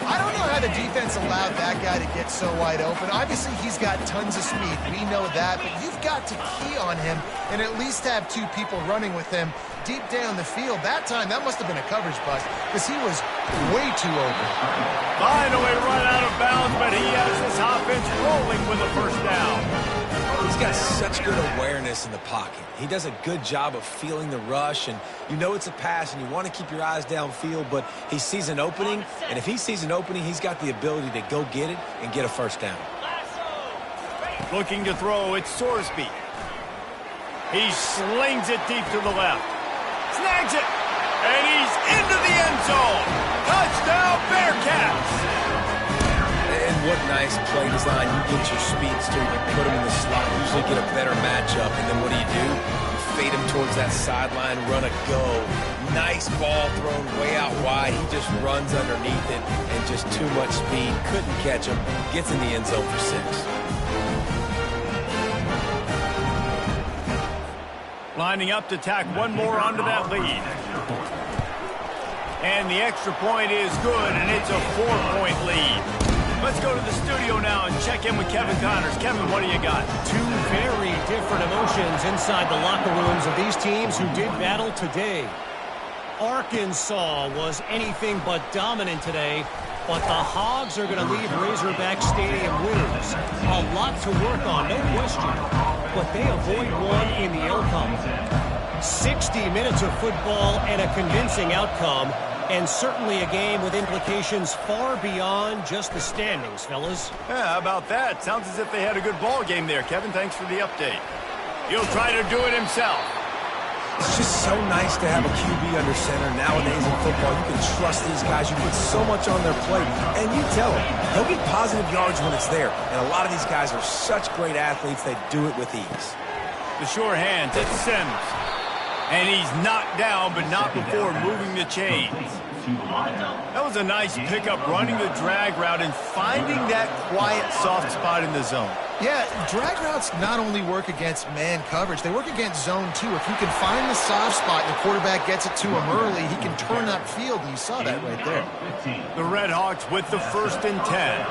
I don't know how the defense allowed that guy to get so wide open. Obviously, he's got tons of speed. We know that, but you've got to key on him and at least have two people running with him deep down the field. That time, that must have been a coverage bust because he was way too open. Finally run out of bounds, but he has this offense rolling with a first down. He's got such good awareness in the pocket. He does a good job of feeling the rush, and you know it's a pass, and you want to keep your eyes downfield, but he sees an opening, and if he sees an opening, he's got the ability to go get it and get a first down. Looking to throw, it's Sorsby. He slings it deep to the left. Snags it, and he's into the end zone. Touchdown, Bearcats! And what nice play design. You get your speedster, you put him in the slot, usually get a better matchup, and then what do? You fade him towards that sideline, run a go. Nice ball thrown way out wide. He just runs underneath it, and just too much speed. Couldn't catch him. Gets in the end zone for 6. Lining up to tack one more onto that lead. And the extra point is good, and it's a 4-point lead. Let's go to the studio now and check in with Kevin Connors. Kevin, what do you got? Two very different emotions inside the locker rooms of these teams who did battle today. Arkansas was anything but dominant today, but the Hogs are going to leave Razorback Stadium winners. A lot to work on, no question, but they avoid one in the outcome. 60 minutes of football and a convincing outcome, and certainly a game with implications far beyond just the standings, fellas. Yeah, how about that? Sounds as if they had a good ball game there. Kevin, thanks for the update. He'll try to do it himself. It's just so nice to have a QB under center. Nowadays in football, you can trust these guys. You put so much on their plate, and you tell them they'll get positive yards when it's there. And a lot of these guys are such great athletes, they do it with ease. The sure hands, it's Sims. And he's knocked down, but not before moving the chains. That was a nice pickup, running the drag route and finding that quiet, soft spot in the zone. Yeah, drag routes not only work against man coverage, they work against zone too. If you can find the soft spot and the quarterback gets it to him early, he can turn up field, and you saw that right there. The Red Hawks with the 1st and 10.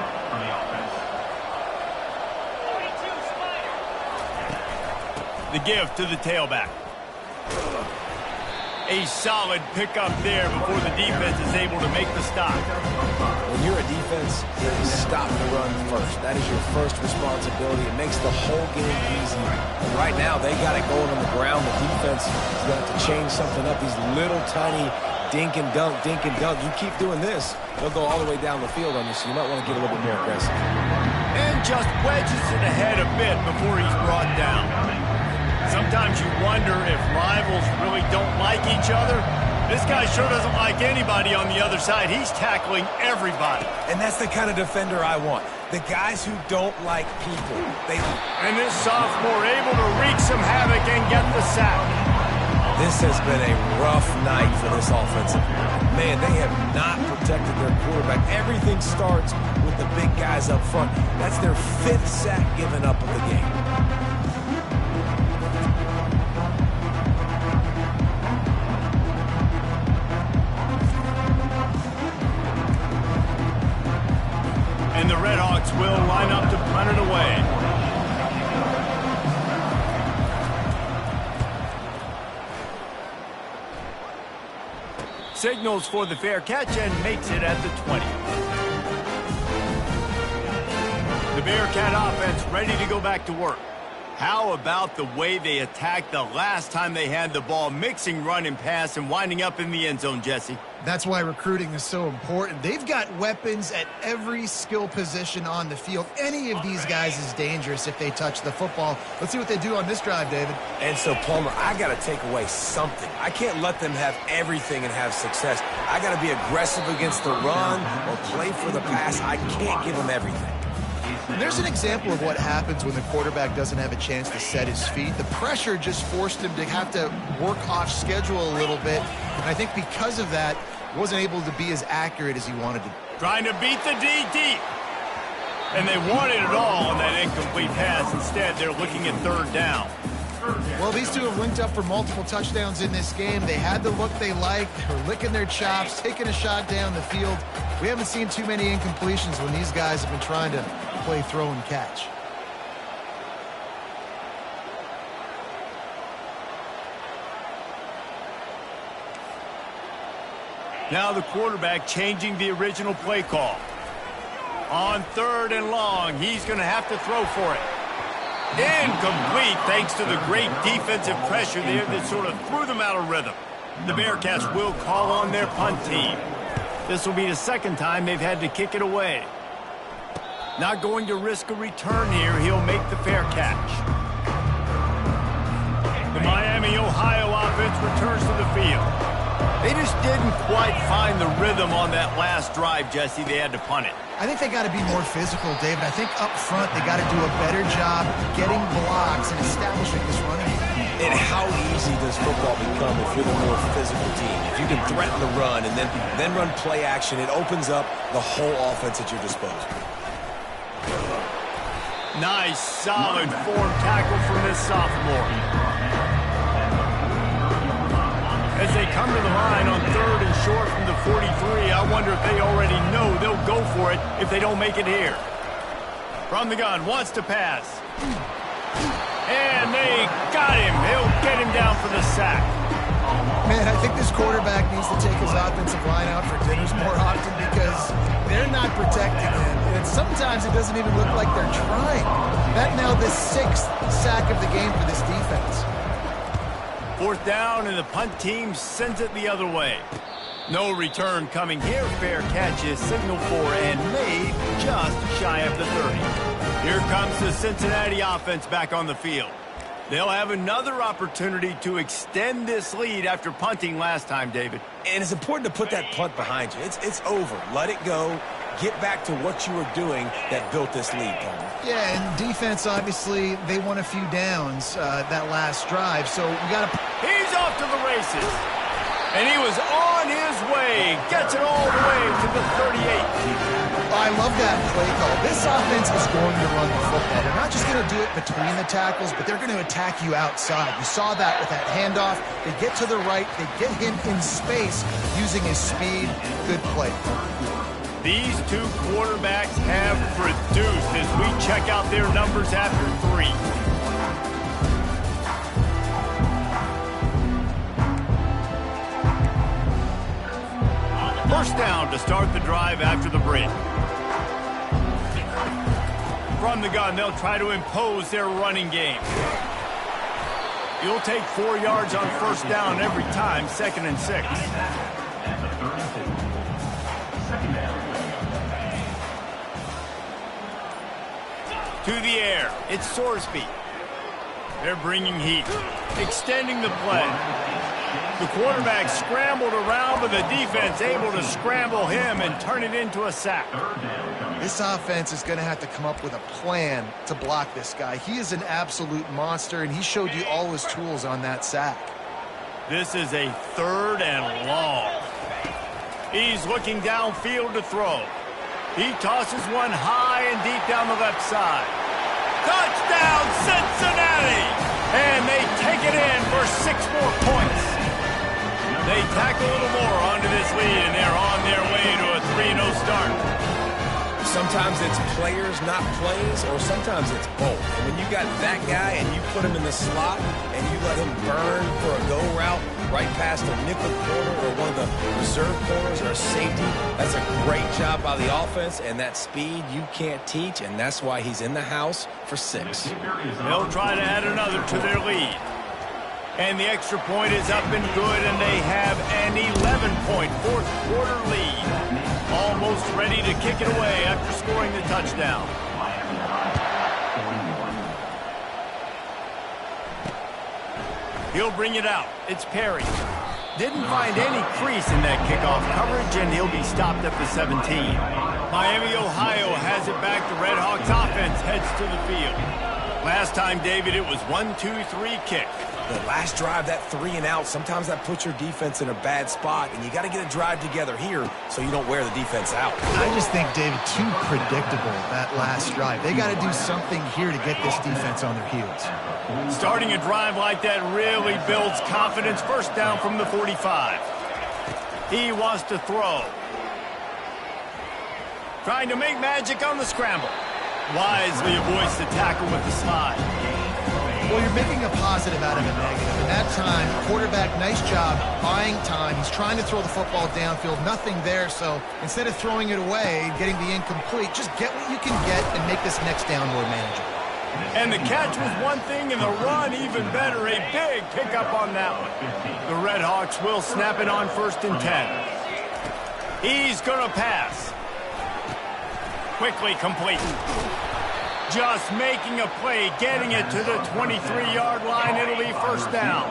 The give to the tailback. A solid pickup there before the defense is able to make the stop. When you're a defense, you stop the run first. That is your first responsibility. It makes the whole game easier. And right now, they got it going on the ground. The defense is going to have to change something up. These little tiny dink and dunk, dink and dunk. You keep doing this, they'll go all the way down the field on you, so you might want to get a little bit more aggressive. And just wedges it ahead a bit before he's brought down. Sometimes you wonder if rivals really don't like each other. This guy sure doesn't like anybody on the other side. He's tackling everybody. And that's the kind of defender I want. The guys who don't like people. And this sophomore able to wreak some havoc and get the sack. This has been a rough night for this offensive line. Man, they have not protected their quarterback. Everything starts with the big guys up front. That's their 5th sack given up of the game. And the Red Hawks will line up to punt it away. Signals for the fair catch and makes it at the 20. The Bearcat offense ready to go back to work. How about the way they attacked the last time they had the ball, mixing run and pass and winding up in the end zone, Jesse? That's why recruiting is so important. They've got weapons at every skill position on the field. Any of these guys is dangerous if they touch the football. Let's see what they do on this drive, David. And so, Palmer, I got to take away something. I can't let them have everything and have success. I got to be aggressive against the run or play for the pass. I can't give them everything. And there's an example of what happens when the quarterback doesn't have a chance to set his feet. The pressure just forced him to have to work off schedule a little bit. And I think because of that, he wasn't able to be as accurate as he wanted to. Trying to beat the D deep. And they wanted it all on that incomplete pass. Instead, they're looking at 3rd down. Well, these two have linked up for multiple touchdowns in this game. They had the look they liked. They were licking their chops, taking a shot down the field. We haven't seen too many incompletions when these guys have been trying to play throw and catch. Now the quarterback changing the original play call. On 3rd and long, he's going to have to throw for it. Incomplete thanks to the great defensive pressure there that sort of threw them out of rhythm. The Bearcats will call on their punt team. This will be the second time they've had to kick it away. Not going to risk a return here. He'll make the fair catch. The Miami, Ohio offense returns to the field. They just didn't quite find the rhythm on that last drive, Jesse. They had to punt it. I think they got to be more physical, David. I think up front they got to do a better job getting blocks and establishing this running game. And how easy does football become if you're the more physical team? If you can threaten the run and then run play action, it opens up the whole offense at your disposal. Nice, solid form tackle from this sophomore. As they come to the line on 3rd and short from the 43, I wonder if they already know they'll go for it if they don't make it here. From the gun, wants to pass. And they got him. He'll get him down for the sack. Man, I think this quarterback needs to take his offensive line out for dinners more often because they're not protecting him. And sometimes it doesn't even look like they're trying. That now the 6th sack of the game for this defense. 4th down, and the punt team sends it the other way. No return coming here. Fair catch is signaled for and made just shy of the 30. Here comes the Cincinnati offense back on the field. They'll have another opportunity to extend this lead after punting last time, David. And it's important to put that punt behind you. It's over. Let it go. Get back to what you were doing that built this lead, Palmer. Yeah, and defense, obviously, they won a few downs that last drive, so we got to... He's off to the races. And he was on his way. Gets it all the way to the 38. I love that play call. This offense is going to run the football. They're not just going to do it between the tackles, but they're going to attack you outside. You saw that with that handoff. They get to the right. They get him in space using his speed. Good play. These two quarterbacks have produced as we check out their numbers after 3. First down to start the drive after the break. From the gun, they'll try to impose their running game. You'll take 4 yards on first down every time, 2nd and 6. To the air, it's Sorsby. They're bringing heat, extending the play. The quarterback scrambled around, but the defense able to scramble him and turn it into a sack. This offense is going to have to come up with a plan to block this guy. He is an absolute monster, and he showed you all his tools on that sack. This is a 3rd and long. He's looking downfield to throw. He tosses one high and deep down the left side. Touchdown, Cincinnati! And they take it in for 6 more points. They tack a little more onto this lead, and they're on their way to a 3-0 start. Sometimes it's players, not plays, or sometimes it's both. And when you got that guy and you put him in the slot and you let him burn for a go route right past a nickel corner or one of the reserve corners or a safety, that's a great job by the offense, and that speed you can't teach, and that's why he's in the house for 6. They'll try to add another to their lead. And the extra point is up and good, and they have an 11-point fourth-quarter lead. Almost ready to kick it away after scoring the touchdown. He'll bring it out. It's Perry. Didn't find any crease in that kickoff coverage, and he'll be stopped at the 17. Miami, Ohio has it back. The Redhawks offense heads to the field. Last time, David, it was 1-2-3 kick. The last drive, that 3 and out, sometimes that puts your defense in a bad spot, and you got to get a drive together here so you don't wear the defense out. I just think, David, too predictable, that last drive. They got to do something here to get this defense on their heels. Starting a drive like that really builds confidence. First down from the 45. He wants to throw. Trying to make magic on the scramble. Wisely avoids the tackle with the slide. Well, you're making a positive out of a negative. And that time, quarterback, nice job buying time. He's trying to throw the football downfield. Nothing there, so instead of throwing it away, getting the incomplete, just get what you can get and make this next down more manageable. And the catch was one thing, and the run even better. A big pickup on that one. The Red Hawks will snap it on 1st and 10. He's going to pass. Quickly complete. Just making a play, getting it to the 23-yard line. It'll be 1st down.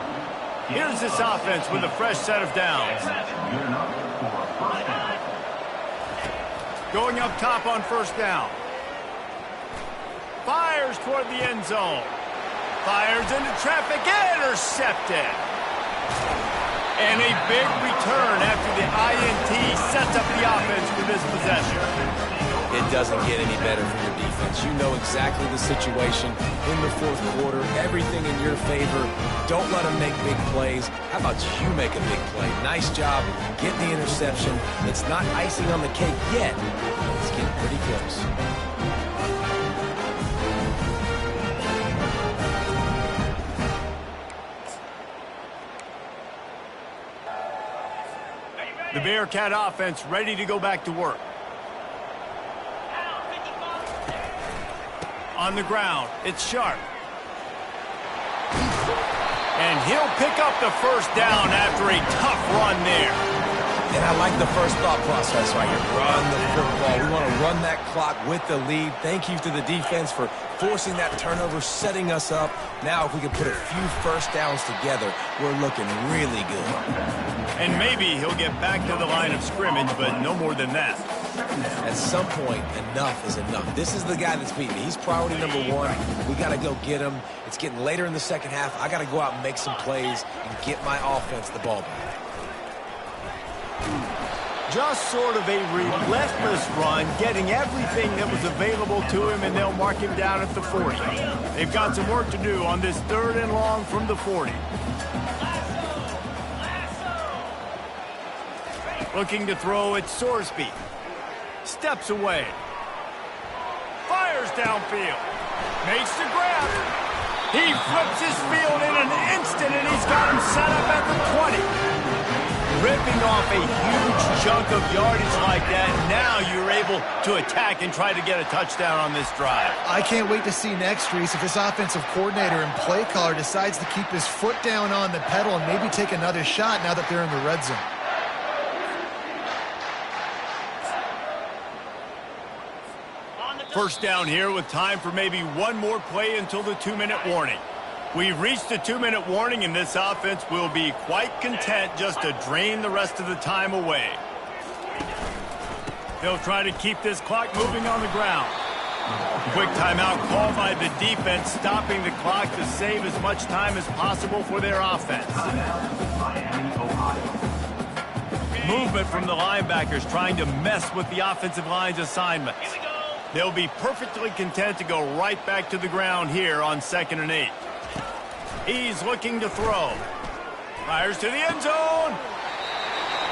Here's this offense with a fresh set of downs. Going up top on 1st down. Fires toward the end zone. Fires into traffic. Intercepted. And a big return after the INT sets up the offense for this possession. It doesn't get any better for your defense. You know exactly the situation in the 4th quarter. Everything in your favor. Don't let them make big plays. How about you make a big play? Nice job getting the interception. It's not icing on the cake yet. It's getting pretty close. The Bearcat offense ready to go back to work. On the ground, it's Sharp. And he'll pick up the 1st down after a tough run there. And I like the first thought process right here. Run the football. We want to run that clock with the lead. Thank you to the defense for forcing that turnover, setting us up. Now if we can put a few 1st downs together, we're looking really good. And maybe he'll get back to the line of scrimmage, but no more than that. At some point, enough is enough. This is the guy that's beating me. He's priority number 1. We got to go get him. It's getting later in the 2nd half. I got to go out and make some plays and get my offense the ball back. Just sort of a relentless run, getting everything that was available to him, and they'll mark him down at the 40. They've got some work to do on this 3rd and long from the 40. Looking to throw at Sorsby. Steps away. Fires downfield. Makes the grab. He flips his field in an instant, and he's got him set up at the 20. Ripping off a huge chunk of yardage like that, now you're able to attack and try to get a touchdown on this drive. I can't wait to see next, Reese, if this offensive coordinator and play caller decides to keep his foot down on the pedal and maybe take another shot now that they're in the red zone. First down here with time for maybe one more play until the 2-minute warning. We've reached the 2-minute warning, and this offense will be quite content just to drain the rest of the time away. They'll try to keep this clock moving on the ground. Quick timeout called by the defense, stopping the clock to save as much time as possible for their offense. Movement from the linebackers trying to mess with the offensive line's assignments. They'll be perfectly content to go right back to the ground here on 2nd and 8. He's looking to throw. Fires to the end zone.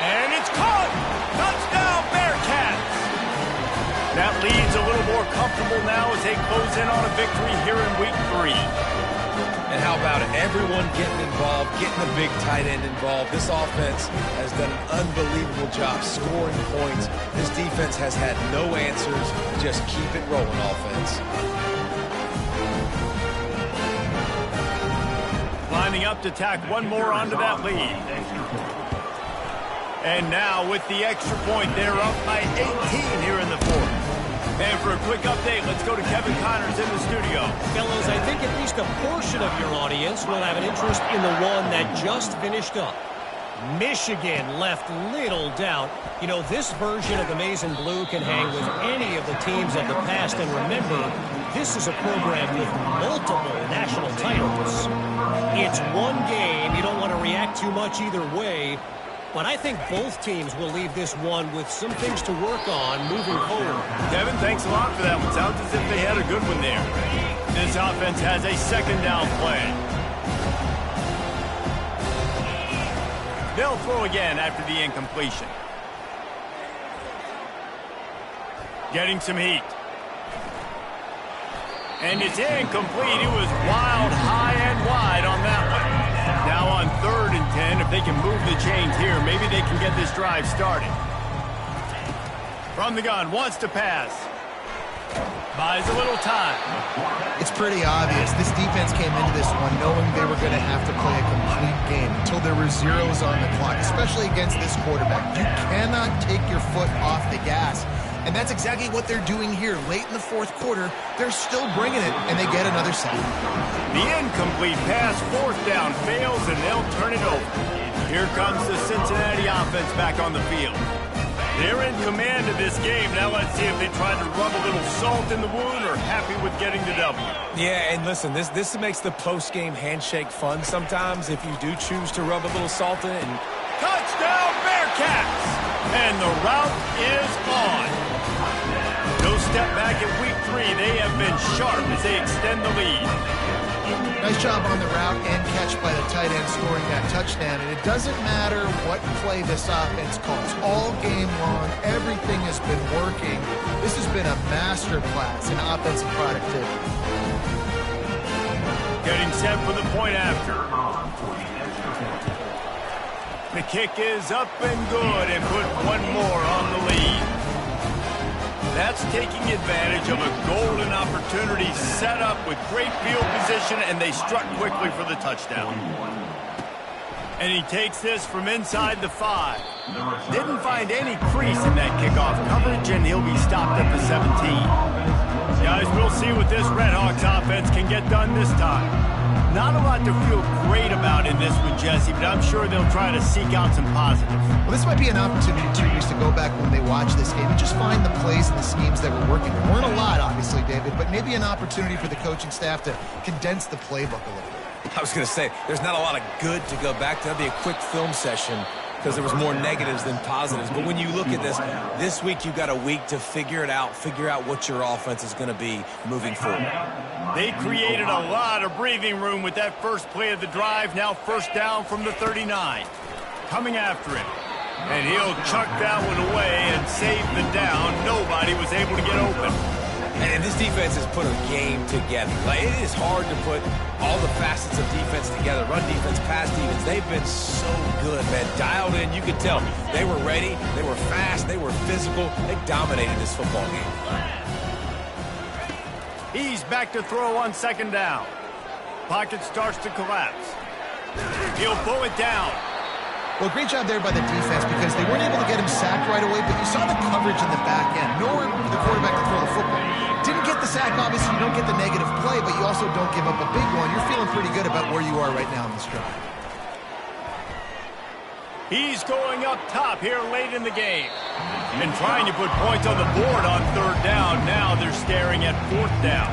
And it's caught. Touchdown, Bearcats. That lead's a little more comfortable now as they close in on a victory here in week 3. And how about it? Everyone getting involved, getting the big tight end involved. This offense has done an unbelievable job scoring points. This defense has had no answers. Just keep it rolling, offense. Lining up to tack one more onto that lead. And now with the extra point, they're up by 18 here in the 4th. And for a quick update, let's go to Kevin Connors in the studio. Fellas, I think at least a portion of your audience will have an interest in the one that just finished up. Michigan left little doubt. You know, this version of the Maize and Blue can hang with any of the teams of the past. And remember, this is a program with multiple national titles. It's one game. You don't want to react too much either way. But I think both teams will leave this one with some things to work on moving forward. Kevin, thanks a lot for that one. Sounds as if they had a good one there. This offense has a 2nd down play. They'll throw again after the incompletion. Getting some heat. And it's incomplete. It was wild, high, and wide on that one. Now on 3rd and 10, if they can move the chains here, maybe they can get this drive started. From the gun, wants to pass. Buys a little time. It's pretty obvious. This defense came into this one knowing they were going to have to play a complete game until there were zeros on the clock, especially against this quarterback. You cannot take your foot off the gas. And that's exactly what they're doing here. Late in the 4th quarter, they're still bringing it, and they get another sack. The incomplete pass, 4th down, fails, and they'll turn it over. Here comes the Cincinnati offense back on the field. They're in command of this game. Now let's see if they try to rub a little salt in the wound or happy with getting the W. Yeah, and listen, this makes the post-game handshake fun sometimes if you do choose to rub a little salt in it. And touchdown, Bearcats! And the route is on. No step back in week 3. They have been sharp as they extend the lead. Nice job on the route and catch by the tight end scoring that touchdown. And it doesn't matter what play this offense calls. All game long, everything has been working. This has been a master class in offensive productivity. Getting set for the point after. The kick is up and good and put one more on the lead. That's taking advantage of a golden opportunity set up with great field position, and they struck quickly for the touchdown. And he takes this from inside the 5. Didn't find any crease in that kickoff coverage, and he'll be stopped at the 17. Guys, we'll see what this Redhawks offense can get done this time. Not a lot to feel great about in this one, Jesse, but I'm sure they'll try to seek out some positives. Well, this might be an opportunity, too, to go back when they watch this game and just find the plays and the schemes that were working. There weren't a lot, obviously, David, but maybe an opportunity for the coaching staff to condense the playbook a little bit. I was going to say, there's not a lot of good to go back to. That'd be a quick film session because there was more negatives than positives. But when you look at this week you've got a week to figure it out, figure out what your offense is going to be moving forward. They created a lot of breathing room with that first play of the drive. Now 1st down from the 39. Coming after him. And he'll chuck that one away and save the down. Nobody was able to get open. And this defense has put a game together. Like, it is hard to put all the facets of defense together. Run defense, pass defense. They've been so good, man. Dialed in. You could tell they were ready. They were fast. They were physical. They dominated this football game. He's back to throw on 2nd down. Pocket starts to collapse. He'll pull it down. Well, great job there by the defense because they weren't able to get him sacked right away, but you saw the coverage in the back end. Nowhere for the quarterback to throw the football. Didn't get the sack, obviously you don't get the negative play, but you also don't give up a big one. You're feeling pretty good about where you are right now in this drive. He's going up top here late in the game. And trying to put points on the board on 3rd down. Now they're staring at 4th down.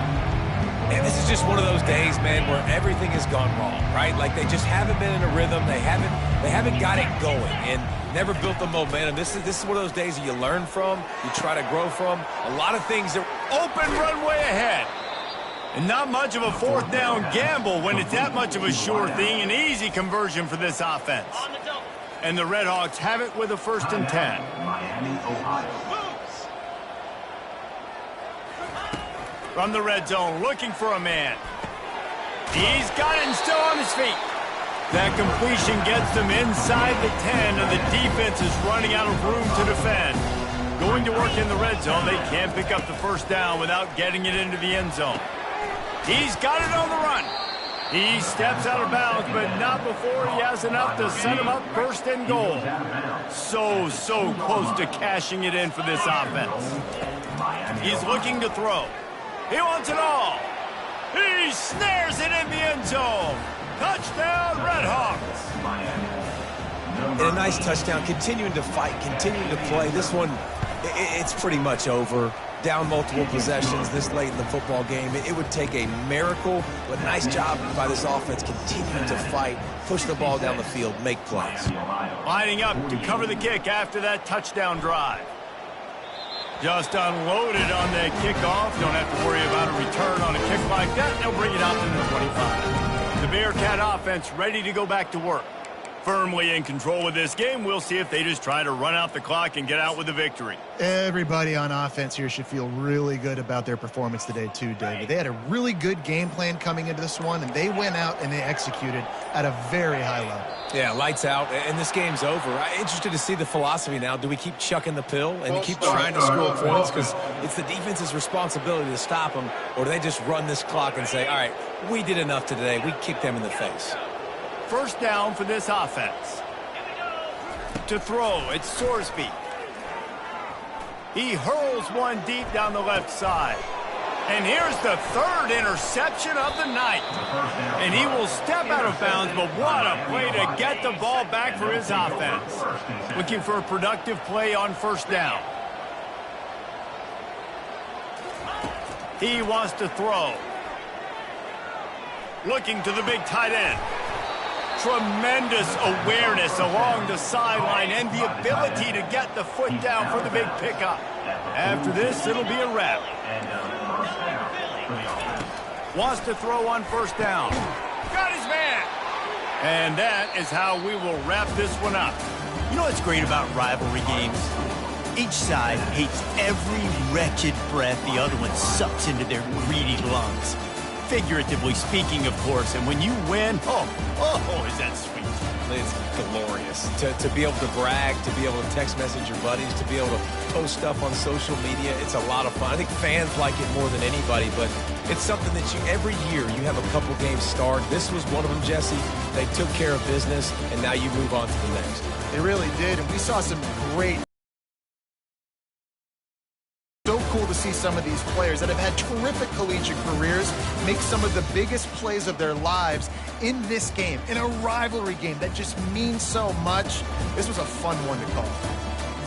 And this is just one of those days, man, where everything has gone wrong, right? Like they just haven't been in a rhythm. They haven't got it going and never built the momentum. This is one of those days that you learn from, you try to grow from. A lot of things that open runway ahead. And not much of a 4th down gamble when it's that much of a sure thing. An easy conversion for this offense. And the Redhawks have it with a 1st and 10. From the red zone, looking for a man. He's got it and still on his feet. That completion gets them inside the 10, and the defense is running out of room to defend. Going to work in the red zone, they can't pick up the 1st down without getting it into the end zone. He's got it on the run. He steps out of bounds, but not before he has enough to set him up 1st and goal. So close to cashing it in for this offense. He's looking to throw. He wants it all. He snares it in the end zone. Touchdown, Redhawks. And a nice touchdown, continuing to fight, continuing to play. This one, it's pretty much over. Down multiple possessions this late in the football game. It would take a miracle, but nice job by this offense continuing to fight, push the ball down the field, make plays. Lining up to cover the kick after that touchdown drive. Just unloaded on the kickoff. Don't have to worry about a return on a kick like that. They'll bring it out to the 25. The Bearcat offense ready to go back to work. Firmly in control of this game. We'll see if they just try to run out the clock and get out with the victory. Everybody on offense here should feel really good about their performance today too, David. They had a really good game plan coming into this one, and they went out and they executed at a very high level. Yeah, lights out, and this game's over. I'm interested to see the philosophy now. Do we keep chucking the pill and keep trying to score points because it's the defense's responsibility to stop them, or do they just run this clock and say, all right, we did enough today, we kicked them in the face? First down for this offense. To throw, it's Sorsby. He hurls one deep down the left side. And here's the third interception of the night. And he will step out of bounds, but what a play to get the ball back for his offense. Looking for a productive play on first down. He wants to throw. Looking to the big tight end. Tremendous awareness along the sideline and the ability to get the foot down for the big pickup. After this, it'll be a wrap. Wants to throw on first down. Got his man. And that is how we will wrap this one up. You know what's great about rivalry games? Each side hates every wretched breath the other one sucks into their greedy lungs. Figuratively speaking, of course, and when you win, oh, is that sweet. It's glorious. To be able to brag, to be able to text message your buddies, to be able to post stuff on social media, it's a lot of fun. I think fans like it more than anybody, but it's something that every year you have a couple games start. This was one of them, Jesse. They took care of business, and now you move on to the next. They really did, and we saw some great. So cool to see some of these players that have had terrific collegiate careers make some of the biggest plays of their lives in this game, in a rivalry game that just means so much. This was a fun one to call.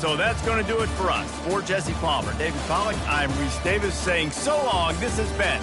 So that's going to do it for us. For Jesse Palmer, David Pollack, I'm Reese Davis saying so long. This has been